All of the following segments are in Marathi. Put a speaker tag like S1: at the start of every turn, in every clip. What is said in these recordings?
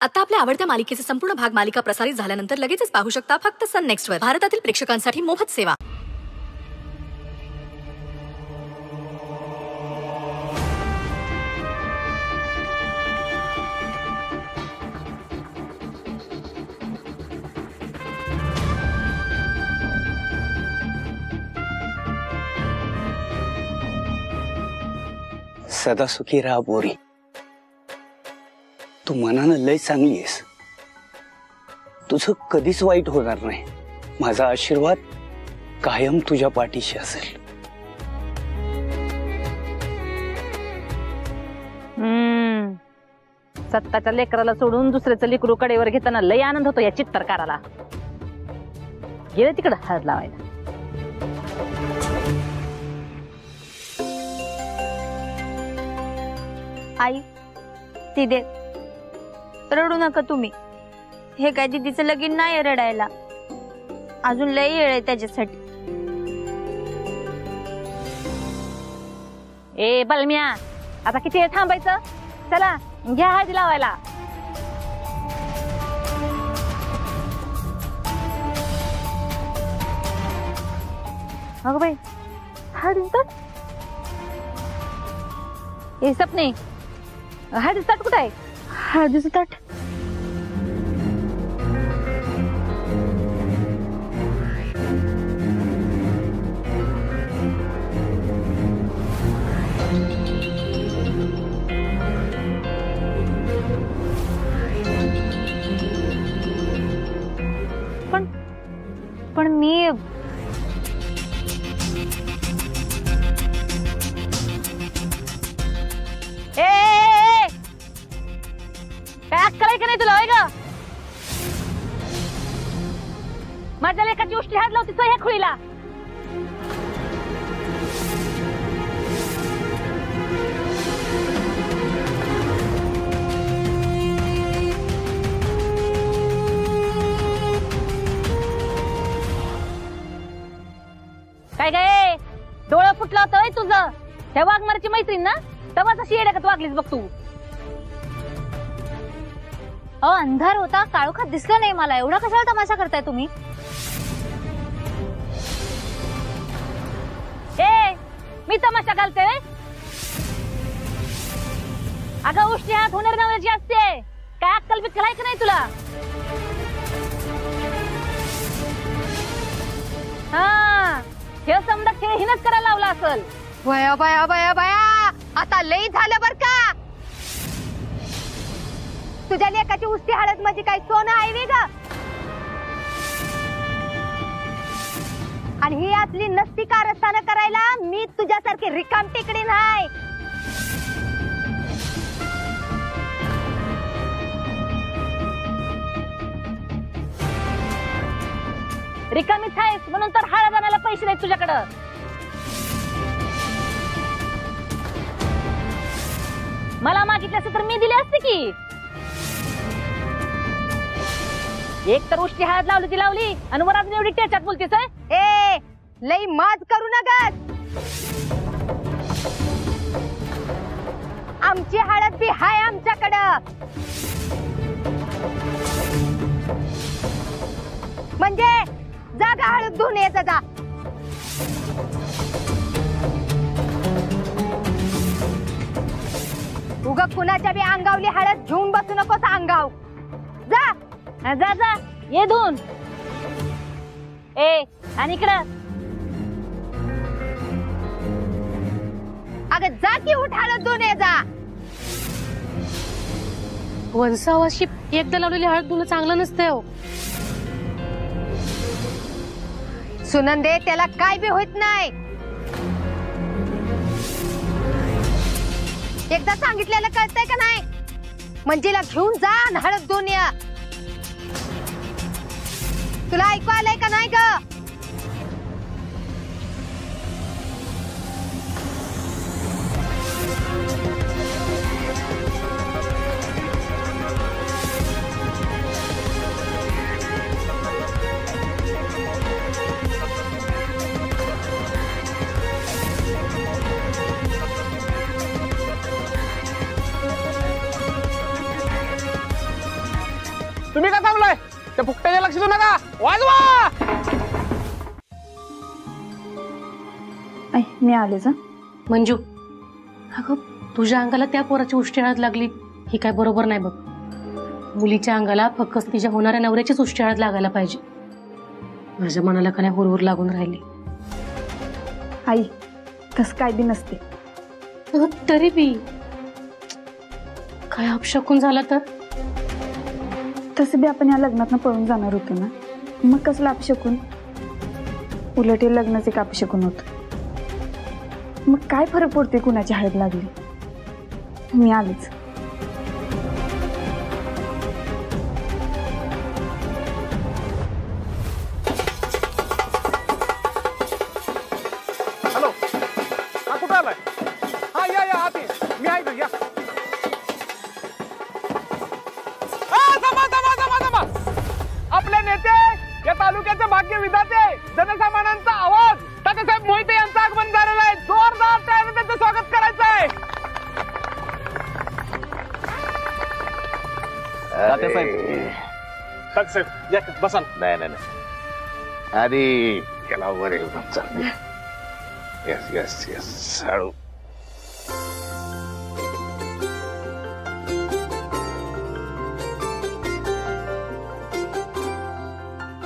S1: आता आपल्या आवडत्या मालिकेचे संपूर्ण भाग मालिका प्रसारित झाल्यानंतर लगेचच पाहू शकता फक्त सन नेक्स्ट वर. भारतातील प्रेक्षकांसाठी मोफत सेवा.
S2: सदा सुखी राहा बोरी. तू मनानं लय चांगली आहेस. तुझं कधीच वाईट होणार नाही. माझा आशीर्वाद कायम तुझ्या पाठीशी असेल.
S3: सत्ताच्या लेकराला सोडून दुसऱ्याचं लेकरू कडेवर घेताना लय आनंद होतो या चित्तरकाराला. गेले तिकडं हात लावायला.
S4: आई ती दे. रडू नका तुम्ही. हे काय दीदीचं लगीन नाही रडायला. अजून लय येळ आहे त्याच्यासाठी.
S3: ए बलम्या, आता किती वेळ थांबायचं? चला घ्या हळदी लावायला. अगं बाई, हळदीचं ताट. ए सपने, हळदीचं ताट कुठं आहे?
S4: हळदीचं ताट. पण मी
S3: काय अक्कल आहे का नाही तुला? ग माझ्या लेकाची उष्टी हात लावतीस ह्या खुळीला. काय काय डोळं फुटलं होतं तुझं? त्या वाघमारची मैत्रीण ना, तेव्हाच अशी येड्यागत वागलीस बघ तू.
S4: अंधार होता, काळोखात दिसलं नाही मला. एवढा कशाला तमाशा करताय तुम्ही?
S3: ए मी तमाशा घालते? अगं उष्टी हात होणार नवऱ्याची असते. काय अक्कल बिक्कल आहे का नाही तुला? हा, हे समजा खेळ हिनच करायला लावला असल.
S4: बया बया बया बया, आता लई झालं बर का. तुझ्या लेकाची उस्ती हळद म्हणजे काय सोनं आहे वे ग? आणि ही असली नसती कारस्थानं करायला मी तुझ्यासारखी रिकाम टेकडी नाही.
S3: रिकामीच आहेस म्हणून तर हळद आणायला पैसे नाहीत तुझ्याकडं. मला मागितले असते तर मी दिले असते की. एक तर उष्टी हळद लावली ती लावली आणि वर अजून एवढी टेचात बोलतीस.
S4: ए लई माज करू नका. आमची हळद बी हाय आमच्याकडं. म्हणजे जागा हळद धुवून येत जा. उगा कुणाच्या बी अंगावली हळद घेऊन बसू नकोस अंगाव. जा
S3: जा जा ये धुवून. ए आणि इकडं.
S4: अगं जा की उठ हळद धुवून ये जा.
S5: वंसावाशी एकदा लावलेली हळद धुणं चांगलं नसतं हो.
S4: सुनंदे त्याला काय बी होत नाही. एकदा सांगितलेलं कळतंय का नाही? मंजीला घेऊन जा आणि हळद धुवून या. तुला ऐकू आलंय का नाही ग?
S6: तुम्ही का थांबलाय? त्या फुकट्याच्या लक्ष देऊ नका, वाजवा.
S4: मी आले जा.
S5: मंजू, अगं तुझ्या अंगाला त्या पोराची उष्टी हळद लागली ही काय बरोबर नाही बघ. मुलीच्या अंगाला फक्त तिच्या होणाऱ्या नवऱ्याचीच उष्टी हळद लागायला पाहिजे. माझ्या मनाला का नाही हुरहुर लागून राहिली.
S7: आई तस काय बी नसते.
S5: अगं तरी बी काय अपशकून झाला तर?
S7: तसं बी आपण या लग्नात पळून जाणार होतो ना, मग कसलं अपशकून? उलट हे लग्नच एक अपशकून होत. मग काय फरक पडते कुणाची हळद लागली? मी आलेच.
S6: हॅलो, हा कुठं आलाय? हा या या आत ये. मी आहे घरी, या. थांबा. आपले नेते, या तालुक्याचे भाग्य विधाते, जनसामान्यांचा आवाज तात्यासाहेब मोहिते यांचं आगमन झालेलं आहे. जोरदार टाळ्यांनी त्यांचं स्वागत करायचं आहे. तात्यासाहेब या बसा.
S8: नाही आधी त्याला वर एकदम चाल. येस हळू.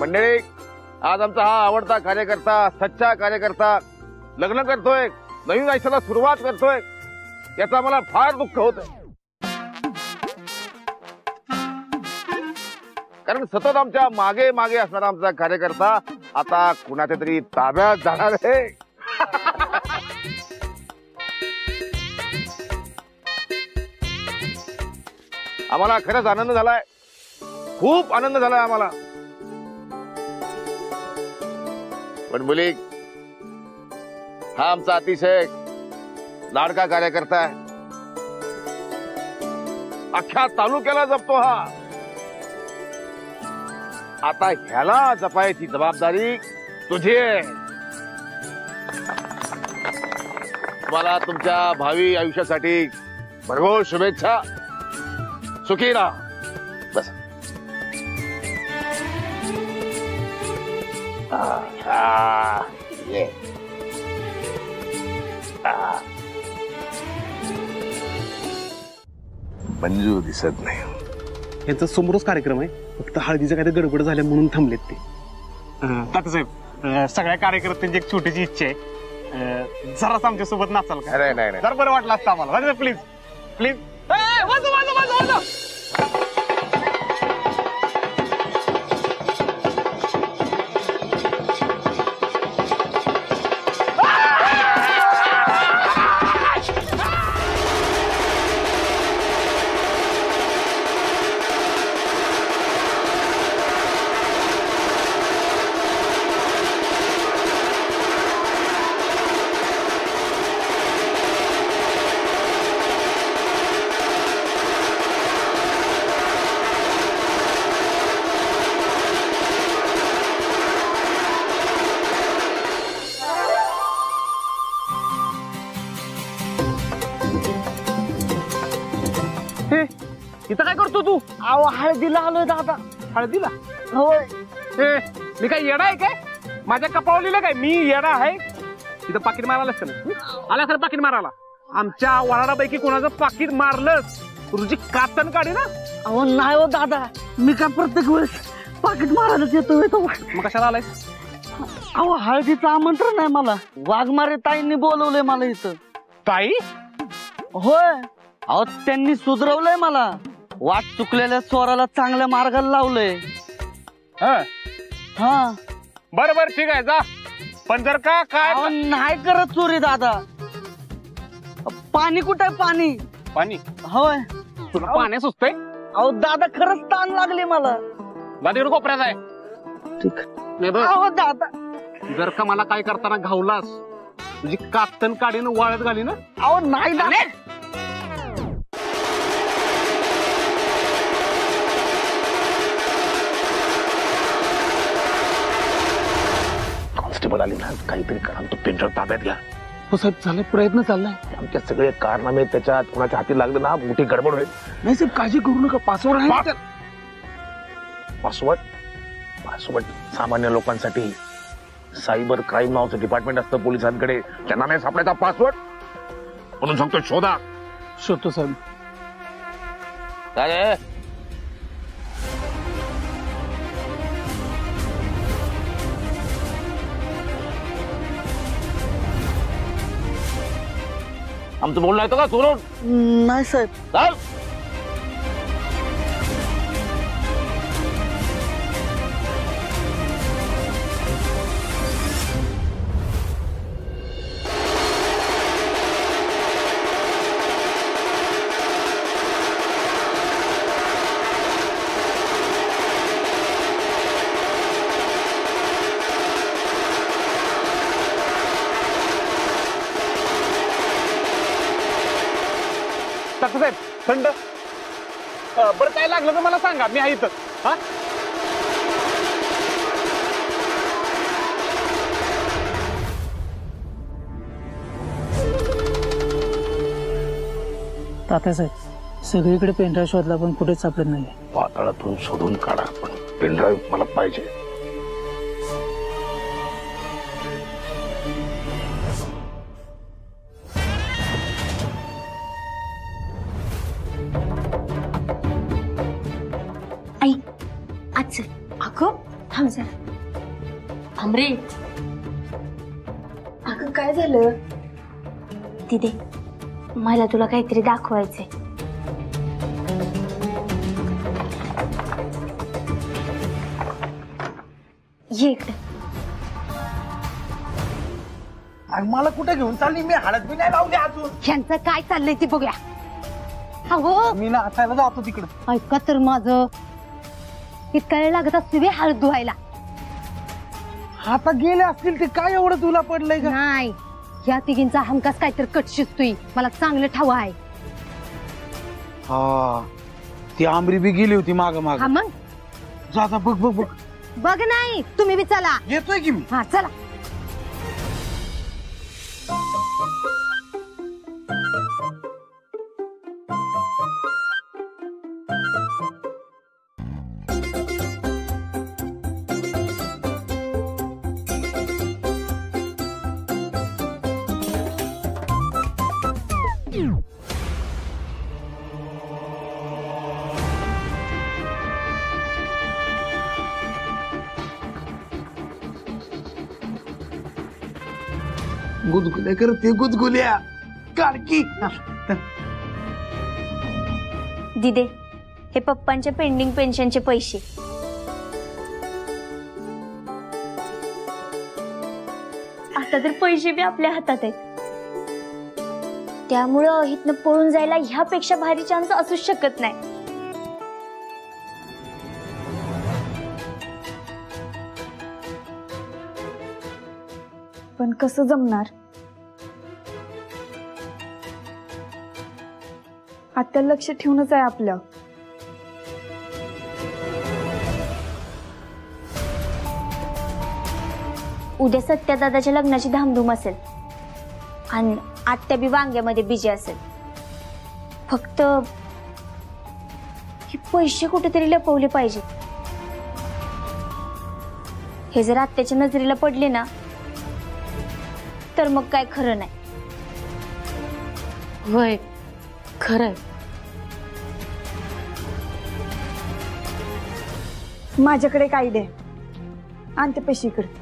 S8: मंडळी, आज आमचा हा आवडता कार्यकर्ता, सच्चा कार्यकर्ता लग्न करतोय, नवीन आयुष्याला सुरुवात करतोय. याचा मला फार दुःख होत, कारण सतत आमच्या मागे मागे असणारा आमचा कार्यकर्ता आता कुणाच्या तरी ताब्यात जाणार आहे. आम्हाला खरंच आनंद झालाय, खूप आनंद झालाय आम्हाला. पण मुली, हा आमचा अतिशय लाडका कार्यकर्ता आहे. अख्ख्या तालुक्याला जपतो हा. आता ह्याला जपायची जबाबदारी तुझी आहे. तुम्हाला तुमच्या भावी आयुष्यासाठी भरघोस शुभेच्छा. सुखी राहा. बस. मंजू दिसत नाही.
S6: यांचा समोरच कार्यक्रम आहे, फक्त हळदीचं काय गडबड झाल्या म्हणून थांबलेत ते. तात्यासाहेब, सगळ्या कार्यकर्त्यांची एक छोटीशी इच्छा आहे, जराच आमच्या सोबत नाचाल का?
S8: नाही
S6: जर बरं वाटलं असतं आम्हाला. Please please. इथं काय करतो तू?
S2: अहो हळदीला आलोय दादा.
S6: हळदीला?
S2: होय.
S6: मी काय येडा आहे काय? माझ्या कपाळावर लिहिलं काय मी येडा आहे? इथं पाकिट मारायला असतं ना, आला खरं पाकिट मारायला. आमच्या वराडापैकी कोणाचं पाकिट मारलंच तुझी कातन काढी ना.
S2: अहो नाही हो दादा, मी काय प्रत्येक वेळेस पाकिट मारायलाच येतोय.
S6: मग कशाला आलायस?
S2: अहो हळदीचं आमंत्रण आहे मला. वाघमारे ताईंनी बोलवलंय मला इथं.
S6: ताई?
S2: होय. अहो त्यांनी सुधरवलंय मला. वाट चुकलेल्या स्वराला चांगल्या मार्गाला लावलंय. हा.
S6: बरं ठीक आहे, जा. पण जर का काय
S2: नाही करत चोरी दादा. पाणी कुठे? पाणी होय.
S6: तुला पाणी सुचतंय?
S2: अहो दादा खरंच ताण लागली मला.
S6: दादा कोपऱ्यात आहे.
S2: ठीक
S6: नाही बघ,
S2: अहो दादा
S6: जर का मला काय करताना घावलास तुझी कातन काढीन वाळत घाली ना.
S2: अहो नाही दादा.
S8: कॉन्स्टेबल आली ना, काहीतरी करा. तो पेंटर ताब्यात घ्या.
S6: हो साहेब, चालय, प्रयत्न चाललाय.
S8: आमचे सगळे कारनामे त्याच्यात कोणाच्या हाती लागले ना, मोठी गडबड होईल.
S6: नाही साहेब, काळजी करू नका. पासवर्ड आहे.
S8: पासवर्ड सामान्य लोकांसाठी सायबर क्राईम नावाचं डिपार्टमेंट असतं पोलिसांकडे, त्यांना नाही सापडायचा पासवर्ड, म्हणून सांगतो शोधा.
S6: शोधतो साहेब.
S8: काय आमचं बोलणं येतं का सोडून?
S2: नाही साहेब.
S8: चाल.
S6: डॉक्टर साहेब थंड. बरं काय लागलं तर मला सांगा, मी आहे इथं. हा
S9: तात्यासाहेब सगळीकडे पेनड्राईव्ह शोधला पण कुठेच सापडत नाही.
S8: पाताळातून शोधून काढा, पण पेनड्राईव्ह मला पाहिजे.
S4: आई आज अगं थांब जरा.
S5: थांब रे.
S7: अगं काय झालं?
S4: दिदे मला तुला काहीतरी दाखवायचंय. ये इकडे.
S9: मला कुठे घेऊन चालली? मी हळद बी नाही लावली अजून.
S5: ह्यांचं काय चाललंय ते बघूया. अहो
S9: मी नाचायला जातो तिकडे.
S5: ऐका तर माझं, इतका वेळ लागत असते हळद धुवायला.
S9: आता गेले असतील ते, काय एवढं तुला पडलंय का?
S5: नाही, या तिघींचा हमखास काहीतरी कट शिजतोय, मला चांगलं ठाव आहे.
S9: हा ती आमरी बी गेली होती माग माग.
S5: हा मग
S9: जा जा, बघ बघ बघ.
S5: बघ नाही, तुम्ही बी चला.
S9: येतोय की मी.
S5: हा चला.
S9: गुदगुल्या करते, गुदगुल्या काढकी.
S4: दिदे हे पप्पांच्या पेंडिंग पेन्शनचे पैसे. आता तर पैसे बी आपल्या हातात आहेत, त्यामुळं इथनं पळून जायला ह्यापेक्षा भारी चान्स असूच शकत नाही.
S7: पण कसं जमणार? आत्या लक्ष ठेवूनच आहे आपलं.
S4: उद्या सत्यादादाच्या लग्नाची धामधूम असेल आणि आत्या बी वांग्यामध्ये बिजी असेल. फक्त हे पैसे कुठेतरी लपवले पाहिजे. हे जर आत्याच्या नजरेला पडले ना तर मग काय खरं नाही.
S5: होय खरंय.
S7: माझ्याकडे एक आयडिया आहे, आणते पैसे इकडे.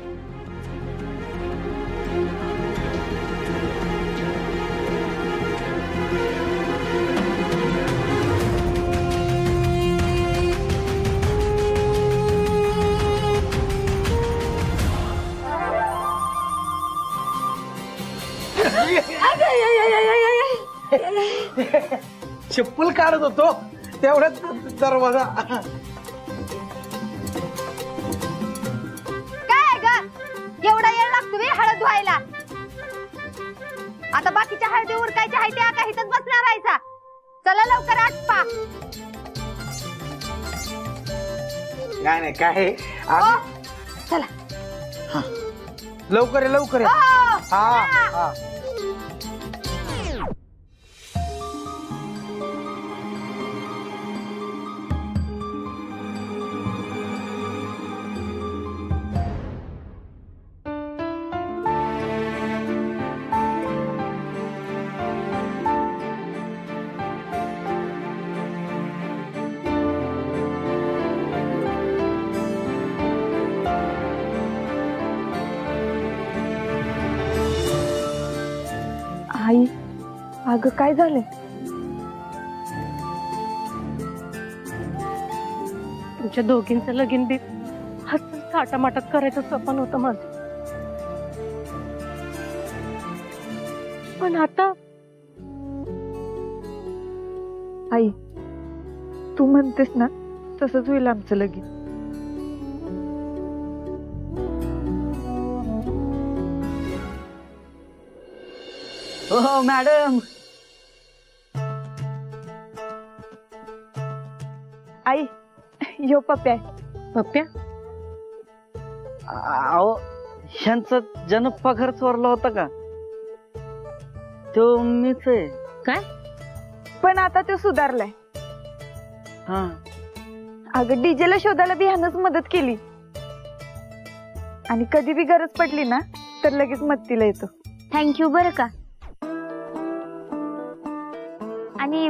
S9: चप्पल काढत होतो तेवढ्यात दरवाजा.
S5: काय ग एवढा वेळ लागतो बे हळद धुवायला? आता बाकीच्या हळदी उरकायच्या आहे त्या काहीतच बसणार राहायचा. चला लवकर आटपा.
S9: नाही नाही काय
S5: चला
S9: लवकर आहे लवकर आहे. हा हा
S7: अगं काय झालंय?
S5: तुमच्या दोघींचं लगीन बी हसून थाटामाटात करायचं स्वप्न होतं माझं. पण आता
S7: आई, तू म्हणतेस ना तसंच होईल आमचं लगीन.
S2: हो मॅडम.
S7: आई, यो पप्प्या.
S5: पप्प्या
S9: अहो ह्यांचा जनपगार चोरला होता का? तो मीच आहे.
S5: काय?
S7: पण आता तो सुधारलाय.
S9: हा
S7: अगं डीजेला शोधायला बी ह्यानंच मदत केली आणि कधी बी गरज पडली ना तर लगेच मदतीला येतो.
S4: थँक्यू बरं का. आणि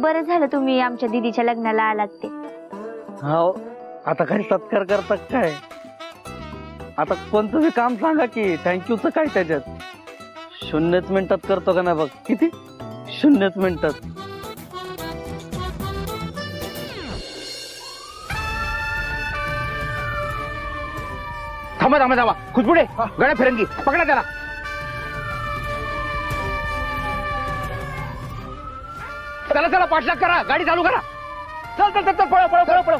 S4: बरं झालं तुम्ही आमच्या दीदीच्या लग्नाला आलात ते.
S9: हो आता काही सत्कार करतात काय? आता कोणतं बी काम सांगा की थँक्यूचं काय त्याच्यात. 0 मिनिटात करतो का ना बघ. किती 0 मिनिटात.
S6: थांबा थांबा थांबा. खुशबुडे गळ्या फिरंगी पकडा त्याला. चला चला पाठलाग करा. गाडी चालू करा. चल चल चल पळव पळव पळव पळव.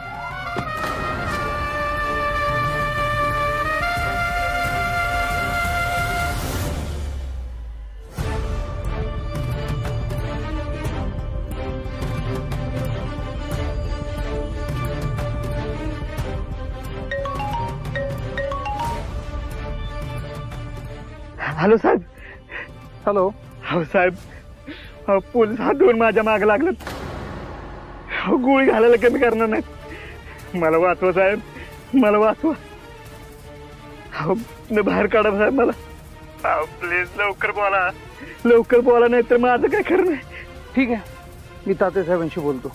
S9: हॅलो साहेब. हॅलो. हो साहेब, पोलीस हात धुवून माझ्या मागे लागलेत. गोळी घालायला कमी करणार नाही. मला वाचवा साहेब, मला वाचवा. बाहेर काढा साहेब मला. प्लीज लवकर बोला, लवकर बोला, नाही तर माझं काय खरं नाही.
S6: ठीक आहे, मी तात्या साहेबांशी बोलतो.